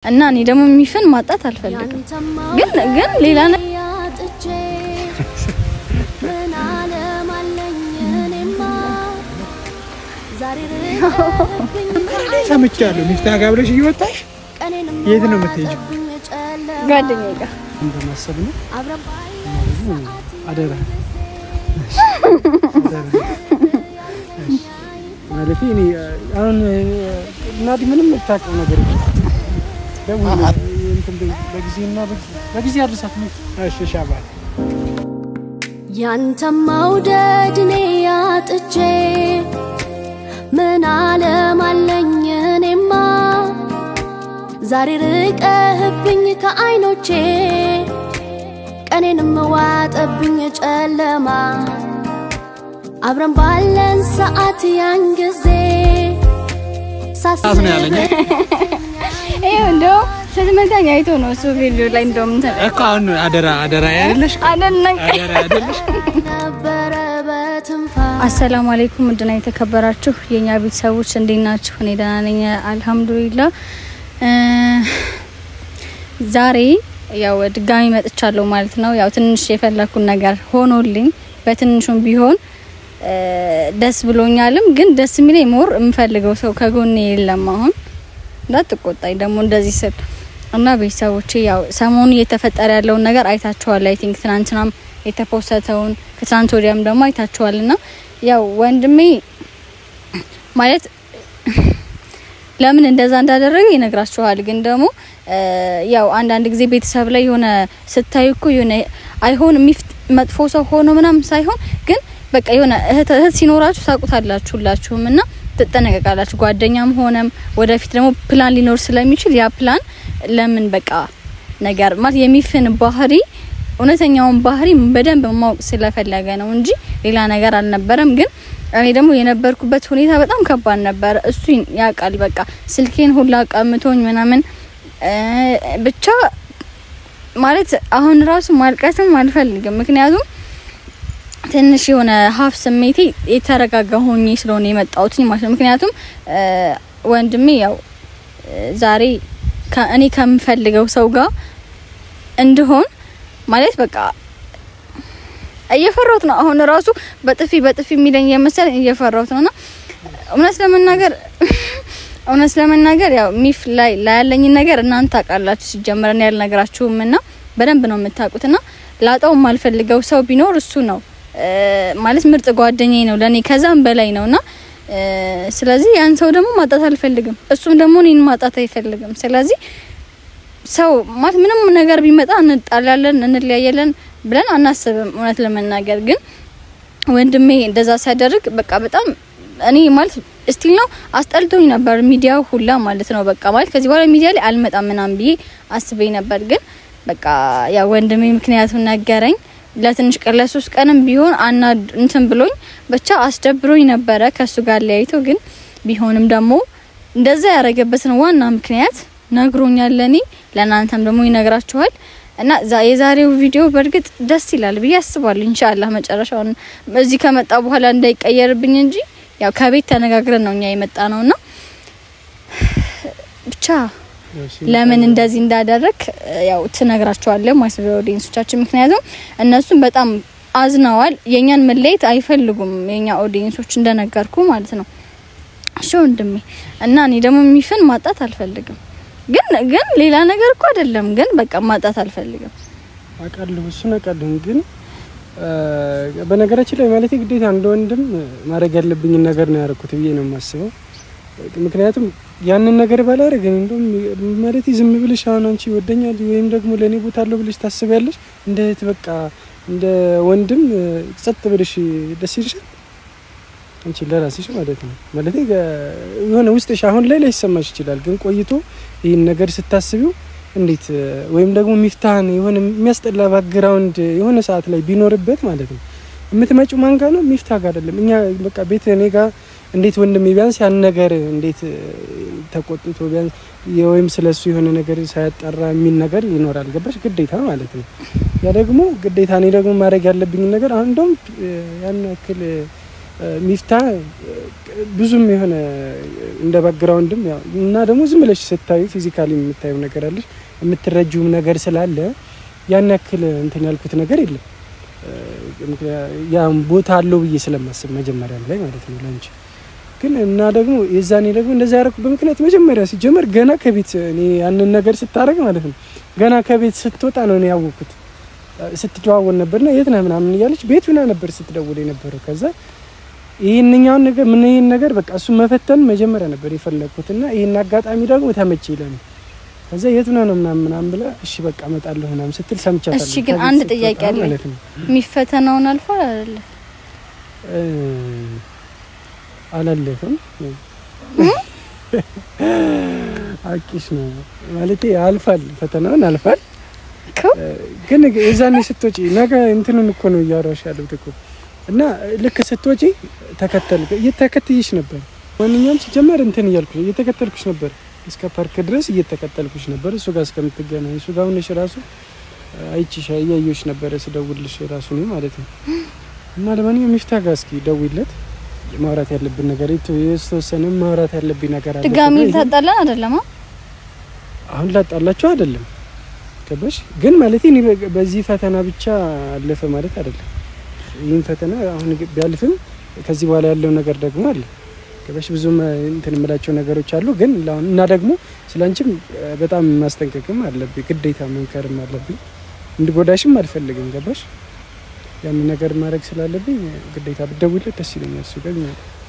እና እኔ ደግሞ የሚፈን ማጣት አልፈልግም ግን ሌላ ምን አለ ማለኝኔማ ዛሬ ሰምቻለሁ ሚፍታ ጋር ብለሽ ይወጣሽ የት ነው የምትሄጂው ጓደኛዬ ጋር እንደማሰብ ነው አደራ ማለት እኔ አሁን ናዲ ምንም የምታውቀው ነገር ደውል እንትን በጊዜና በጊዜ አድርሳት ነው እሺ ሻባል ያንተ ማውደድኔ ያጥቼ ምን አለ ማለኝኔማ ዛሬ ርቀህብኝ ከአይኖቼ ቀኔንም ዋጠብኝ ጨለማ አብረን ባለን ሰዓት ያን ጊዜ ሳስነ ያለኝ እንደው ስለመታኛ አይቶ ነው እሱ ቪዲዮ ላይ እንደውም እኮ አሁን አደራ ያለሽ አይደለሽ አሰላሙ አለይኩም ወድና የተከበራችሁ የኛ ቤተሰቦች እንዴት ናችሁ እኔ ደህና ነኝ አልহামዱሊላህ ዛሬ ያው ድጋሚ መጥቻለሁ ማለት ነው ያው ትንሽ የፈለኩን ነገር ሆኖልኝ በትንሹም ቢሆን ደስ ብሎኛልም ግን ደስ የሚለኝ ሞር የምፈልገው ሰው ከጎኔ የለም አሁን እንዳትቆጣኝ ደግሞ እንደዚህ ስል እና ቤተሰቦቼ ያው ሰሞኑን እየተፈጠረ ያለውን ነገር አይታችኋል አይ ቲንክ ትናንትናም የተፖስተውን ከትናንት ወዲያም ደግሞ አይታችኋልና ያው ወንድሜ ማለት ለምን እንደዛ እንዳደረገ ይነግራችኋል ግን ደግሞ ያው አንድ ጊዜ ቤተሰብ ላይ ሆነ ስታዩኩ የሆነ አይሆን መጥፎ ሰው ሆኖ ምናምን ሳይሆን ግን በቃ የሆነ እህት ሲኖራችሁ ታቁታላችሁላችሁምና ተጠነቀቃላችሁ ጓደኛም ሆነም ወደፊት ደግሞ ፕላን ሊኖር ስለሚችል ያ ፕላን ለምን በቃ ነገር ማለት የሚፈን ባህሪ እውነተኛውን ባህሪ በደንብ ማወቅ ስለፈለገ ነው እንጂ ሌላ ነገር አልነበረም ግን እኔ ደግሞ የነበርኩበት ሁኔታ በጣም ከባድ ነበር እሱ ያቃል በቃ ስልኬን ሁላ ቀምቶኝ ምናምን ብቻ ማለት አሁን ራሱ ማልቀስም አልፈልግም ምክንያቱም ትንሽ የሆነ ሀፍ ስሜቴ የተረጋጋ ሆኜ ስለሆነ የመጣሁት ማለት ነው ምክንያቱም ወንድሜ ያው ዛሬ እኔ ከምፈልገው ሰው ጋር እንደሆን ማለት በቃ እየፈራሁት ነው አሁን ራሱ በጥፊ የሚለኝ የመሰለኝ እየፈራሁት ነውና እውነት ለመናገር ያው ሚፍ ላይ ያለኝ ነገር እናንተ ታውቃላችሁ ሲጀመረን ያለ ነገራችሁምና በደንብ ነው የምታውቁትና ላጣው ማልፈልገው ሰው ቢኖር እሱ ነው ማለት ምርጥ ጓደኛዬ ነው ለኔ ከዛም በላይ ነውና ስለዚህ ያን ሰው ደግሞ ማጣት አልፈልግም እሱም ደግሞ እኔን ማጣት አይፈልግም ስለዚህ ሰው ማለት ምንም ነገር ቢመጣ እንጣላለን እንለያያለን ብለን አናስብም እውነት ለመናገር ግን ወንድሜ እንደዛ ሲያደርግ በቃ በጣም እኔ ማለት እስቲል ነው አስጠልቶኝ ነበር ሚዲያው ሁላ ማለት ነው በቃ ማለት ከዚህ በኋላ ሚዲያ ላይ አልመጣም ምናምን ብዬ አስበኝ ነበር ግን በቃ ያ ወንድሜ ምክንያቱም ነገረኝ ለትንሽ ቀለሱስ ቀንም ቢሆን እንትን ብሎኝ ብቻ አስደብሮኝ ነበር ከሱ ጋር ለያይቶ ግን ቢሆንም ደግሞ እንደዛ ያረጋበትን ዋና ምክንያት ነግሮኛል ለናንተም ደግሞ ይነግራችኋል እና የዛሬው ቪዲዮ በርግጥ ደስ ይላል ብዬ አስባለሁ ኢንሻአላህ መጨረሻውን በዚህ ከመጣ በኋላ እንዳይቀየርብኝ እንጂ ያው ከቤት ተነጋግረን ነው እኛ የመጣነውና ብቻ ለምን እንደዚህ እንዳደረክ ያው ትነግራችኋለህ ማለት ነው ኦዲየንሶቻችን ምክንያቱም እነሱም በጣም አዝናዋል የኛን መለየት አይፈልጉም የኛ ኦዲየንሶች እንደነገርኩ ማለት ነው እሺ ወንድሜ እና እኔ ደግሞ የሚፈን ማጣት አልፈልግም ግን ሌላ ነገር እኮ አይደለም ግን በቃ ማጣት አልፈልግም አቃለሁ እሱ ነቀደን ግን በነገራችን ላይ ማለት ግዴታ እንደወንድም ማድረግ ያለብኝ ነገር ነው ያረኩት ብዬ ነው የማስበው ምክንያቱም ያንን ነገር ባላረግ እንደም ማለት ዝም ብለሽ አሁን አንቺ ወደኛል ወይም ደግሞ ለኔ ቦታ አለው ብለሽ ታስቢያለሽ በቃ እንደ ወንድም ጸጥ ብለሽ ደስ ይልሻል አንቺ ለራስሽ ማለት ነው ማለት የሆነ ውስጥሽ አሁን ላይ ይሰማሽ ይችላል ግን ቆይቶ ይሄን ነገር ስታስቢው እንዴት ወይም ደግሞ ሚፍታን የሆነ የሚያስጠላ ባክግራውንድ የሆነ ሰዓት ላይ ቢኖርበት ማለት ነው የምትመጪው ማን ጋር ነው ሚፍታ ጋር አይደለም እኛ በቃ ቤት እኔ ጋር እንዴት ወንድሜ ቢያንስ ያን ነገር እንዴት ተቆጥቶ ቢያንስ የወይም ስለሱ የሆነ ነገር ሳያጣራ የሚል ነገር ይኖራል ገባሽ ግዴታ ማለት ነው ያ ደግሞ ግዴታ እኔ ደግሞ ማድረግ ያለብኝ ነገር አንዶም ያን እክል ሚፍታ ብዙም የሆነ እንደ ባክግራውንድም ያው እና ደግሞ ዝም ብለሽ ስታዩ ፊዚካሊ የምታዩ ነገር አለሽ የምትረጂው ነገር ስላለ ያን ያክል እንትን ያልኩት ነገር የለም ያን ቦታ አለው ብዬ ስለማስብ መጀመሪያም ላይ ማለት ነው ላንቺ ግን እና ደግሞ የዛኔ ደግሞ እንደዛ ያረኩት በምክንያት መጀመሪያ ሲጀመር ገና ከቤት እኔ ያንን ነገር ስታረግ ማለት ነው ገና ከቤት ስትወጣ ነው እኔ ያወኩት ስትደዋወል ነበርና የት ነህ ምናምን እያለች ቤት ሆና ነበር ስትደውል የነበረው ከዛ ይሄንኛውን ነገር ምን ይሄን ነገር በቃ እሱ መፈተን መጀመሪያ ነበር የፈለኩትና ይሄን አጋጣሚ ደግሞ ተመቸኝ ለኔ ከዛ የት ነው ምናምን ብላ እሺ በቃ እመጣለሁ ምናምን ስትል ሰምቻታለሁ እሺ ግን አንድ ጥያቄ አለ የሚፈተነውን አልፏል አይደል አላለፈም አቂሽ ነው ማለት አልፋል ፈተናውን አልፋል ግን የዛኔ ስትወጪ ነገ እንትኑን እኮ ነው እያወራሽ ያለሁት እኮ እና ልክ ስትወጪ እየተከተልኩሽ ነበር ማንኛውም ሲጀመር እንትን እያልኩሽ እየተከተልኩሽ ነበር እስከ ፓርክ ድረስ እየተከተልኩሽ ነበር እሱ ጋር እስከምትገናኝ እሱ ጋር ሆነሽ ራሱ አይቺሽ እያየሁሽ ነበር ስደውልልሽ ራሱ ነው ማለት ነው እና ለማንኛውም ሚፍታ ጋር እስኪ ደውይለት ማውራት ያለብን ነገር የተወሰነ ማውራት ያለብኝ ነገር አለ ድጋሚ ታጣላን አይደለም አሁን ላጣላችሁ አይደለም ከበሽ ግን ማለት እኔ በዚህ ፈተና ብቻ አለፈ ማለት አይደለም ይሄን ፈተና አሁን ቢያልፍም ከዚህ በኋላ ያለው ነገር ደግሞ አለ ከበሽ ብዙም እንትን የምላቸው ነገሮች አሉ ግን እና ደግሞ ስላንቺም በጣም ማስጠንቀቅም አለብኝ ግዴታ መንከርም አለብኝ እንድጎዳሽም አልፈልግም ገባሽ ያን ነገር ማድረግ ስላለብኝ ግዴታ ብትደውልለት ደስ ይለኛል እሱ ጋር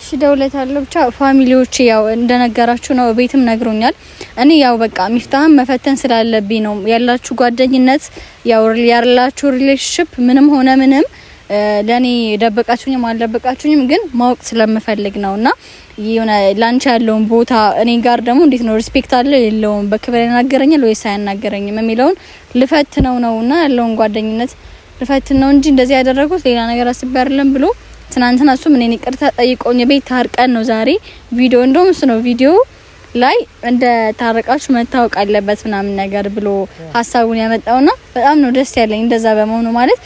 እሺ ደውለታለሁ ብቻ ፋሚሊዎች ያው እንደነገራችሁ ነው ቤትም ነግሮኛል እኔ ያው በቃ ሚፍታህም መፈተን ስላለብኝ ነው ያላችሁ ጓደኝነት ያው ያላችሁ ሪሌሽንሺፕ ምንም ሆነ ምንም ለኔ ደበቃችሁኝም አልደበቃችሁኝም ግን ማወቅ ስለምፈልግ ነውና የሆነ ላንቺ ያለውን ቦታ እኔ ጋር ደግሞ እንዴት ነው ሪስፔክት አለ የለውም በክብር ያናገረኛል ወይስ አያናገረኝም የሚለውን ልፈትነው ነውና ያለውን ጓደኝነት ልፈትነው እንጂ እንደዚህ ያደረኩት ሌላ ነገር አስቤ አይደለም ብሎ ትናንትና እሱ ምን እኔ ቅርታ ጠይቆኝ ቤት ታርቀን ነው ዛሬ ቪዲዮ እንደውም እሱ ነው ቪዲዮ ላይ እንደ ታረቃችሁ መታወቅ አለበት ምናምን ነገር ብሎ ሐሳቡን ያመጣውና በጣም ነው ደስ ያለኝ እንደዛ በመሆኑ ማለት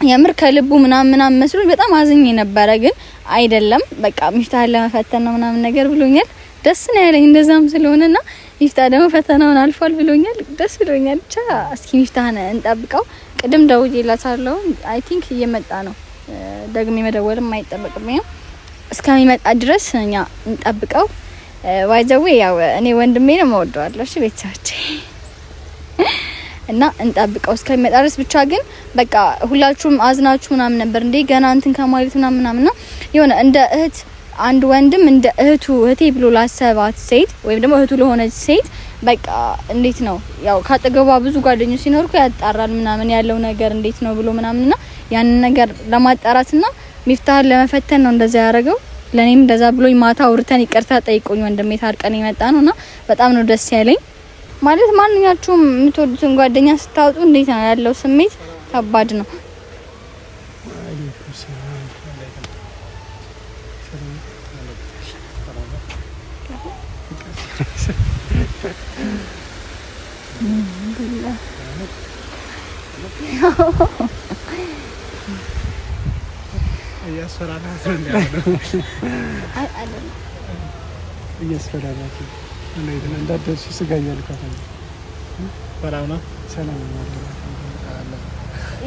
የምር ከልቡ ምናምን መስሎኝ በጣም አዝኜ ነበር ግን አይደለም በቃ ሚፍታህን ለመፈተን ነው ምናምን ነገር ብሎኛል ደስ ነው ያለኝ እንደዛም ስለሆነና ሚፍታህ ደግሞ ፈተናውን አልፏል ብሎኛል ደስ ብሎኛል ብቻ እስኪ ሚፍታህን እንጠብቀው ቅድም ደውዬላታለሁ አይ ቲንክ እየመጣ ነው ደግሜ መደወልም አይጠበቅብኝም እስከሚመጣ ድረስ እኛ እንጠብቀው ዋይዘው ያው እኔ ወንድሜ ነው የምወደዋለሁ እሺ ቤተሰቦቼ እና እንጠብቀው እስከሚመጣ ድረስ ብቻ ግን በቃ ሁላችሁም አዝናችሁ ምናምን ነበር እንዴ ገና እንትን ከማለት ምናምን የሆነ እንደ እህት አንድ ወንድም እንደ እህቴ ብሎ ላሰባት ሴት ወይም ደግሞ እህቱ ለሆነች ሴት በቃ እንዴት ነው ያው ካጠገቧ ብዙ ጓደኞች ሲኖርኩ ያጣራል ምናምን ያለው ነገር እንዴት ነው ብሎ ምናምንና ያን ነገር ለማጣራትና ሚፍታህን ለመፈተን ነው እንደዛ ያደረገው ለኔም እንደዛ ብሎኝ ማታ አውርተን ይቅርታ ጠይቆኝ ወንድሜ ታርቀን ይመጣ ነውና በጣም ነው ደስ ያለኝ ማለት ማንኛችሁም የምትወዱትን ጓደኛ ስታውጡ እንዴት ነው ያለው ስሜት ከባድ ነው እያስፈራራት ነው እንዳደርሽ ስጋ እያልኳት ነው ፈራውና ሰላም ነው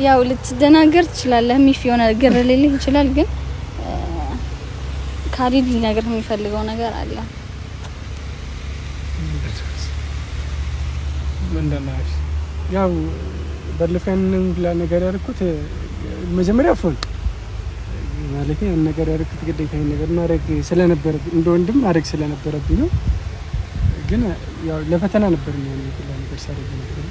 ያው ልትደናገር ትችላለህ ሚፍ የሆነ ግር ሊልህ ይችላል ግን ካሪድ ነገር የሚፈልገው ነገር አለ ምንድነው ያው በልፈንን ነገር ያርኩት መጀመሪያ ፎን ማለት ያን ነገር ያርኩት ግዴታ ይሄን ነገር ማድረግ ስለነበር እንደ ወንድም ማድረግ ስለነበረብኝ ነው ግን ያው ለፈተና ነበር የሚሆነው ሁሉ ነገር ሳደርግ ነበር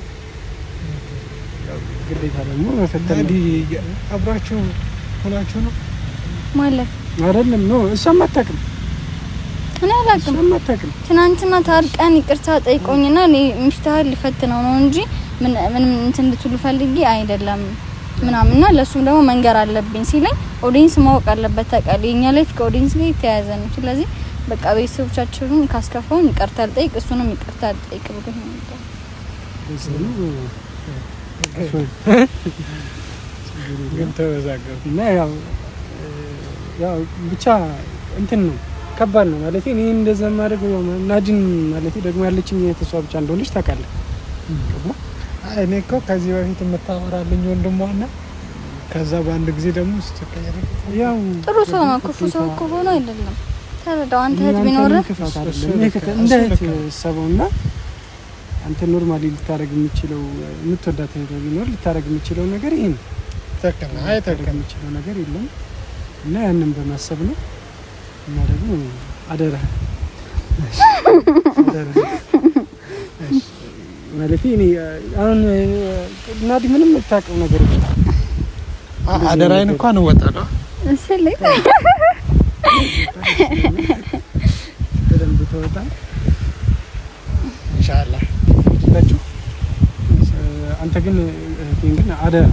ያው ግዴታ ደግሞ መፈተን አብራችሁ ሆናችሁ ነው ማለት አይደለም ነው እሷም አታውቅም እኔ አላውቅም ትናንትና ታርቀን ይቅርታ ጠይቆኝና እኔ ሚፍታህን ልፈትነው ነው እንጂ ምን እንትን እንድትሉ ፈልጌ አይደለም ምናምንና ለሱም ደግሞ መንገር አለብኝ ሲለኝ ኦዲየንስ ማወቅ አለበት ታውቃለኛ ላይፍ ከኦዲየንስ ጋር የተያያዘ ነው ስለዚህ በቃ ቤተሰቦቻችንን ካስከፋው ይቅርታ ጠይቅ እሱንም ይቅርታ ጠይቅ ብሎ ነው ግን ተወዛገቡ እና ያው ያው ብቻ እንትን ነው ከባድ ነው ማለት እኔ እንደዛ ማድረግ ናዲን ማለት ደግሞ ያለችኝ የተሷ ብቻ እንደሆነች ታውቃለህ። እኔ እኮ ከዚህ በፊት የምታወራልኝ ወንድሟና ከዛ በአንድ ጊዜ ደግሞ ስትቀየር ያው ጥሩ ሰው ነው ክፉ ሰው እኮ ሆኖ አይደለም ተረዳው። አንተ እህት ቢኖርህ እንደ እህት ሰበውና አንተ ኖርማሊ ልታረግ የምችለው የምትወዳት እህት ቢኖር ልታረግ የምችለው ነገር ይሄ ነው። ተከና አይተከም የምችለው ነገር የለም እና ያንን በማሰብ ነው እና ደግሞ አደራ ማለት እኔ አሁን ናዲ ምንም የምታውቀው ነገር የለም። አደራዬን እንኳን ወጣለሁ እሰለኝ በደንብ ተወጣ ኢንሻአላህ ታችሁ አንተ ግን እህቴን ግን አደራ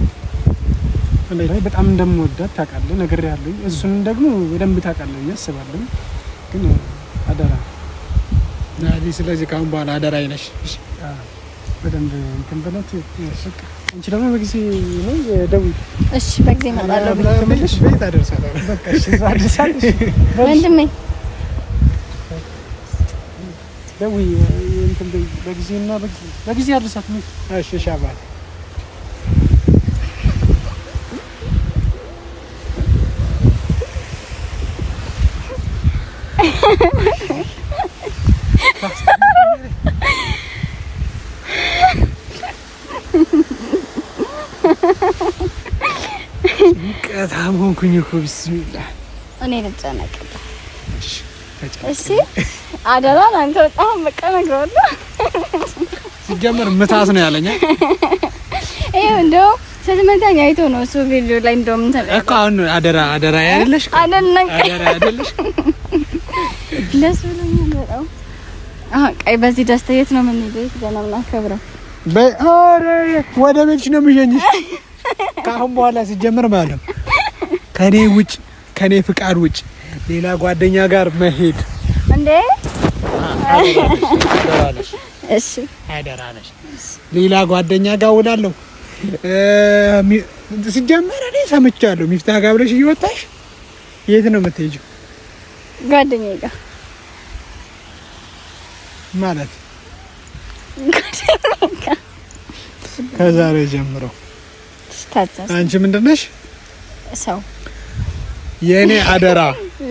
ላይ በጣም እንደምወዳት ታውቃለህ ነገር ያለኝ እሱን ደግሞ በደንብ ታውቃለህ ያስባለሁ ግን አደራ ናዲ ስለዚህ ካሁን በኋላ አደራዬ ነሽ በደንብ እንትን በላት በቃ አንቺ ደግሞ በጊዜ ነው ደውይ እሺ በጊዜ እመጣለሁ ብለሽ ቤት አደርሳለሁ በቃ እሺ አደርሳለሁ ወንድሜ ደውይ እንትን በጊዜና በጊዜ አደርሳት ነው እሺ ሻባል ቀታም ሆንኩኝ እኮ ቢስሚላህ እኔ ልጨነቅ እሺ አደራ አንተ በጣም በቃ ነግረውልህ ሲጀመር ምታት ነው ያለኝ ይሄው እንደው ስትመታኝ አይቶ ነው እሱ ቪዲዮ ላይ እንደውም እኮ አሁን አደራ ያለሽ አደራ አይደለሽ ደስ ብሎኛል በጣም ቀይ በዚህ ደስታ የት ነው የምንሄደው ገና ምናከብረው በአረ ወደ ቤትሽ ነው የምሸኝሽ ካሁን በኋላ ሲጀምር ማለት ከኔ ውጭ ከኔ ፍቃድ ውጭ ሌላ ጓደኛ ጋር መሄድ እንዴ አደራለሽ እሺ አደራለሽ ሌላ ጓደኛ ጋር ውላለሁ ሲጀምር እኔ ሰምቻለሁ ሚፍታህ ጋር ብለሽ እየወጣሽ የት ነው የምትሄጂው ጓደኛዬ ጋር ማለት ከዛሬ ጀምሮ አንቺ ምንድነሽ ሰው የኔ አደራ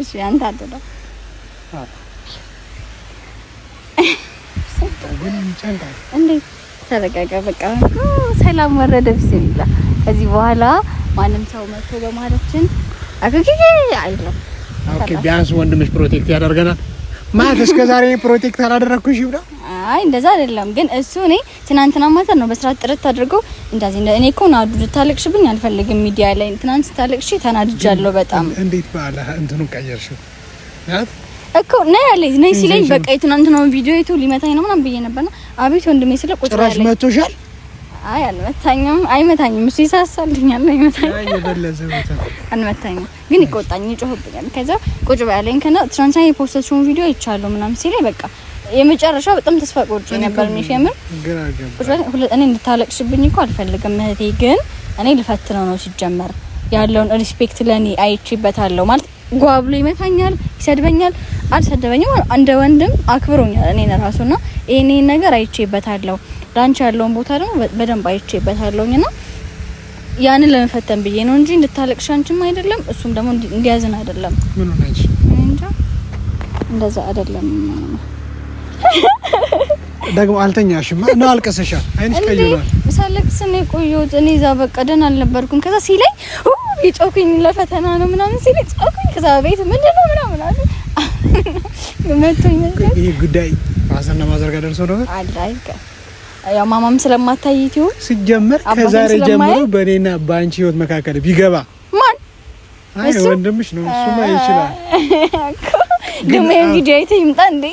እሺ አንተ አደራ ግን ጨንቃል እንዴ ተረጋጋ በቃ ሰላም ወረደ ቢስሚላ ከዚህ በኋላ ማንም ሰው መጥቶ በማለችን አከከከ አይደለም ኦኬ ቢያንስ ወንድምሽ ፕሮቴክት ያደርገናል ማለት እስከዛሬ ፕሮቴክት አላደረኩሽ ይብላ አይ እንደዛ አይደለም ግን እሱ እኔ ትናንትና ማታ ነው በስራት ጥረት አድርጎ እንደዚህ እኔ እኮ ናዱ ልታለቅሽብኝ አልፈልግም ሚዲያ ላይ ትናንት ታለቅሽ ተናድጃለሁ በጣም እንዴት ባለ እንትኑ ቀየርሽው ናት እኮ ነይ አለኝ ነይ ሲለኝ በቃ ትናንትና ቪዲዮ አይቶ ሊመታኝ ነው ምናምን ብዬ ነበርና አቤት ወንድሜ ስለ ቁጭ ጭራሽ መቶሻል አይ አልመታኝም አይመታኝም እሱ ይሳሳልኛል አይመታኝም አይ የበለዘው አልመታኝም ግን ይቆጣኝ ይጮህብኛል ከዛ ቁጭ ባለኝ ከና ትራንሳይ ፖስቴሽን ቪዲዮ ይቻለው ምናምን ሲለኝ በቃ የመጨረሻው በጣም ተስፋ ቆርጬ ነበር የሚፈምር እኔ እንድታለቅሽብኝ እኮ አልፈልግም እህቴ ግን እኔ ልፈትነው ነው ሲጀመር ያለውን ሪስፔክት ለኔ አይቼበታለሁ ማለት ጓብሎ ይመታኛል ይሰድበኛል አልሰደበኝም እንደ ወንድም አክብሮኛል እኔ ራሱና እኔ ነገር አይቼበታለሁ ላንቺ ያለውን ቦታ ደግሞ በደንብ አይቼበታለሁና ያንን ለመፈተን ብዬ ነው እንጂ እንድታለቅሽ አንቺም አይደለም እሱም ደግሞ እንዲያዝን አይደለም ምን ሆነሽ እንጃ እንደዛ አይደለም ደግሞ አልተኛሽም ነው አልቀሰሻል አይንሽ ቀይሯል ሳለቅስ ነው ቆየሁት እኔ እዛ በቃ ደህና አልነበርኩም ከዛ ሲለኝ ይጮኩኝ ለፈተና ነው ምናምን ሲለኝ ጮኩኝ ከዛ ቤት ምንድነው ምናምን አለ መቶኝ ይሄ ጉዳይ ማዘና ማዘርጋ ደርሶ ነው አላይከ ያው ማማም ስለማታይቲው ሲጀመር ከዛሬ ጀምሮ በኔና ባንቺ ህይወት መካከል ቢገባ ማን አይ ወንድምሽ ነው እሱማ ይችላል ደሞ ቪዲዮ አይተ ይምጣ እንዴ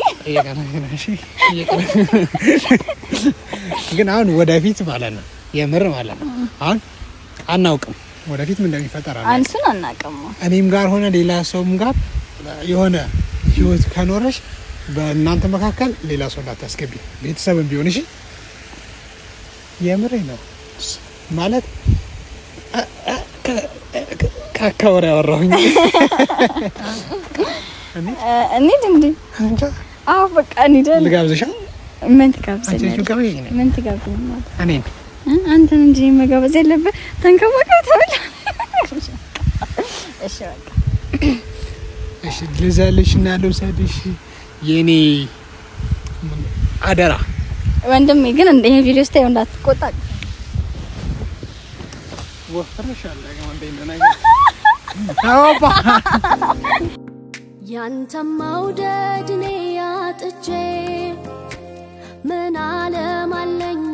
ግን አሁን ወደፊት ማለት ነው የምር ማለት ነው አሁን አናውቅም ወደፊት ምን እንደሚፈጠር አንሱን አናውቅም እኔም ጋር ሆነ ሌላ ሰውም ጋር የሆነ ህይወት ከኖረሽ በእናንተ መካከል ሌላ ሰው እንዳታስገቢ ቤተሰብም ቢሆን እሺ የምር ነው ማለት ካካወራ ያወራሁኝ እኔ እንዴ አዎ በቃ እንዴ ልጋብዝሻ ምን ትጋብዘኛለህ ምን ትጋብዘኛለህ እኔ አንተን እንጂ መጋበዝ የለብህ ተንከባከብ ተብላ እሺ በቃ እሺ ልዘልሽና ልውሰድሽ የኔ አደራ ወንድሜ ግን ይሄ ቪዲዮ ስታይ እንዳትቆጣ ወፍረሻል ለማንዴ እንደናገር አውባ ያንተ መውደድ እኔ ያጥቼ ምን ዓለም አለኝ